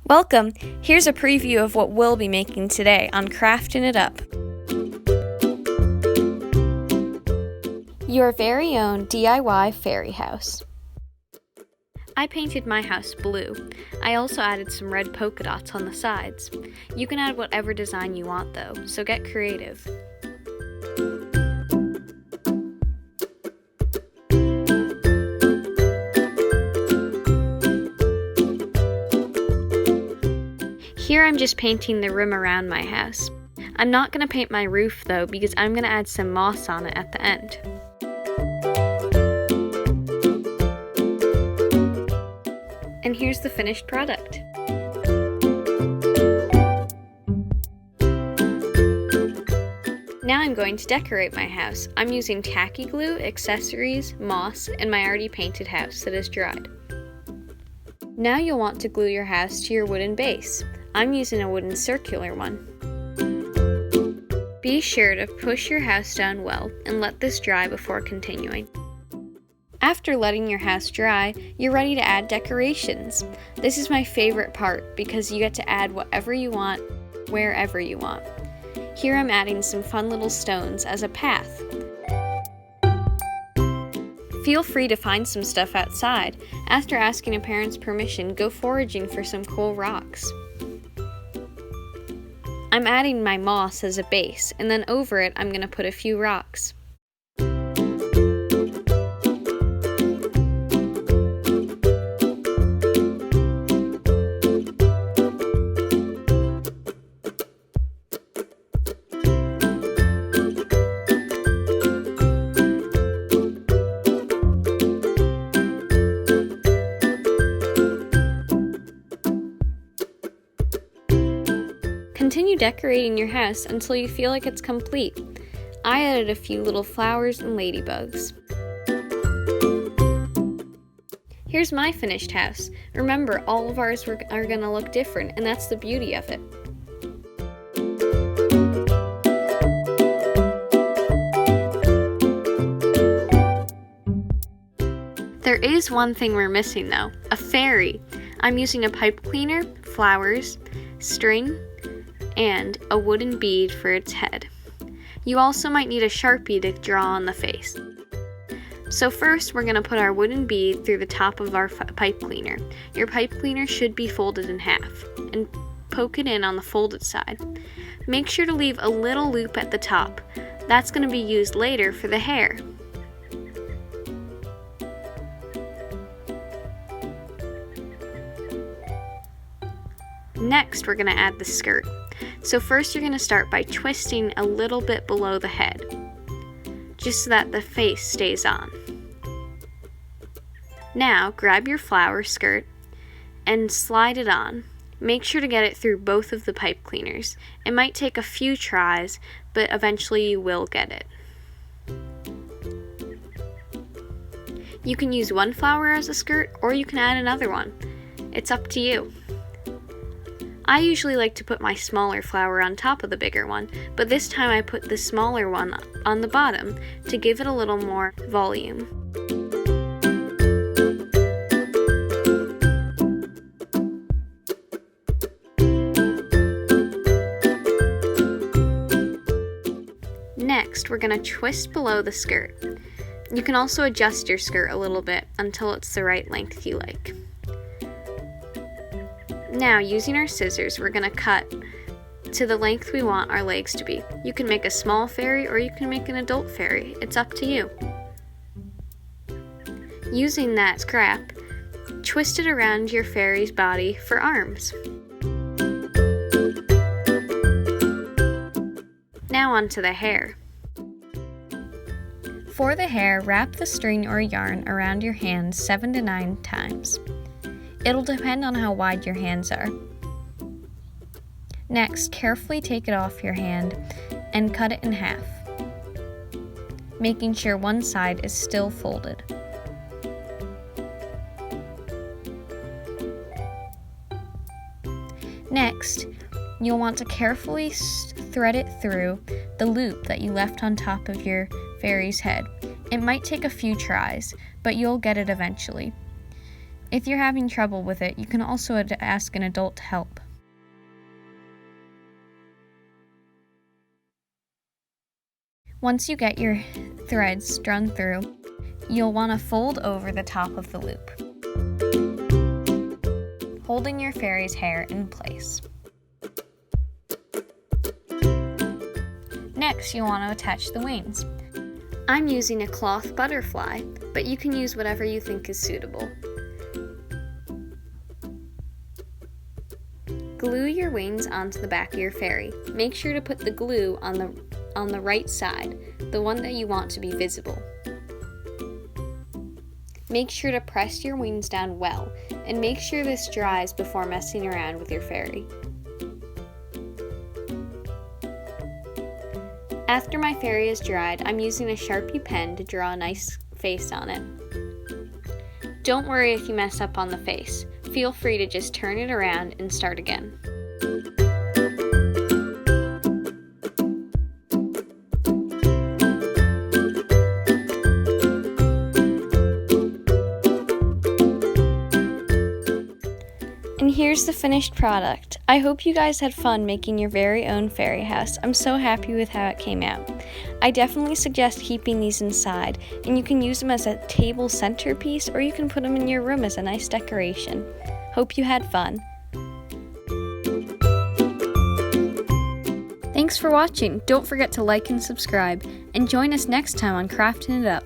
Welcome! Here's a preview of what we'll be making today on Crafting It Up. Your very own DIY fairy house. I painted my house blue. I also added some red polka dots on the sides. You can add whatever design you want though, so get creative. Here I'm just painting the rim around my house. I'm not going to paint my roof though because I'm going to add some moss on it at the end. And here's the finished product. Now I'm going to decorate my house. I'm using tacky glue, accessories, moss, and my already painted house that is dried. Now you'll want to glue your house to your wooden base. I'm using a wooden circular one. Be sure to push your house down well and let this dry before continuing. After letting your house dry, you're ready to add decorations. This is my favorite part because you get to add whatever you want, wherever you want. Here I'm adding some fun little stones as a path. Feel free to find some stuff outside. After asking a parent's permission, go foraging for some cool rocks. I'm adding my moss as a base, and then over it I'm going to put a few rocks. Continue decorating your house until you feel like it's complete. I added a few little flowers and ladybugs. Here's my finished house. Remember, all of ours are going to look different, and that's the beauty of it. There is one thing we're missing though, a fairy. I'm using a pipe cleaner, flowers, string, and a wooden bead for its head. You also might need a Sharpie to draw on the face. So first we're going to put our wooden bead through the top of our pipe cleaner. Your pipe cleaner should be folded in half and poke it in on the folded side. Make sure to leave a little loop at the top. That's going to be used later for the hair. Next we're going to add the skirt. So first you're going to start by twisting a little bit below the head, just so that the face stays on. Now grab your flower skirt and slide it on. Make sure to get it through both of the pipe cleaners. It might take a few tries, but eventually you will get it. You can use one flower as a skirt, or you can add another one. It's up to you. I usually like to put my smaller flower on top of the bigger one, but this time I put the smaller one on the bottom to give it a little more volume. Next, we're going to twist below the skirt. You can also adjust your skirt a little bit until it's the right length you like. Now, using our scissors, we're going to cut to the length we want our legs to be. You can make a small fairy or you can make an adult fairy. It's up to you. Using that scrap, twist it around your fairy's body for arms. Now onto the hair. For the hair, wrap the string or yarn around your hands 7 to 9 times. It'll depend on how wide your hands are. Next, carefully take it off your hand and cut it in half, making sure one side is still folded. Next, you'll want to carefully thread it through the loop that you left on top of your fairy's head. It might take a few tries, but you'll get it eventually. If you're having trouble with it, you can also ask an adult to help. Once you get your threads strung through, you'll want to fold over the top of the loop, holding your fairy's hair in place. Next, you'll want to attach the wings. I'm using a cloth butterfly, but you can use whatever you think is suitable. Glue your wings onto the back of your fairy. Make sure to put the glue on the right side, the one that you want to be visible. Make sure to press your wings down well, and make sure this dries before messing around with your fairy. After my fairy is dried, I'm using a Sharpie pen to draw a nice face on it. Don't worry if you mess up on the face. Feel free to just turn it around and start again. And here's the finished product. I hope you guys had fun making your very own fairy house. I'm so happy with how it came out. I definitely suggest keeping these inside, and you can use them as a table centerpiece, or you can put them in your room as a nice decoration. Hope you had fun. Thanks for watching. Don't forget to like and subscribe, and join us next time on Crafting It Up.